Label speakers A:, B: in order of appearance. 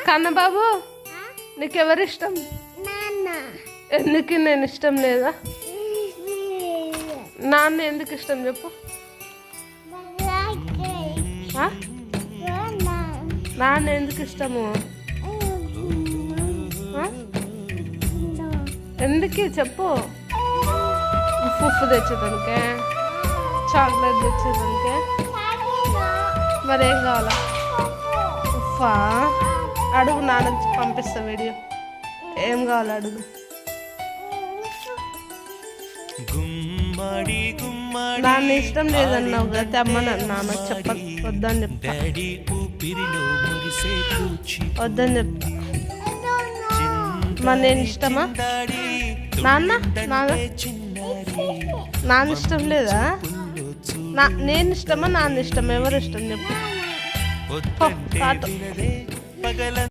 A: కన్నబాబు నీకెవరు ఇష్టం? ఎందుకు నేను ఇష్టం లేదా? నాన్న ఎందుకు ఇష్టం చెప్పు? నాన్న ఎందుకు ఇష్టము? ఎందుకు చెప్పు? ఉప్పు తెచ్చేదానికే, చాక్లెట్ తెచ్చేదానికే. మరేం కావాలా? ఉఫా అడుగు, నాన్న పంపిస్తా వీడియో. ఏం కావాలి అడుగు. నాన్న ఇష్టం లేదన్నావు కదా, తెమ్మని నాన్న వద్దని చెప్తా, వద్దని చెప్తా. మరి నేను ఇష్టమా? నాన్న నాన్న ఇష్టం లేదా? నేను ఇష్టమా నాన్న ఇష్టమా? ఎవరు ఇష్టం చెప్పు?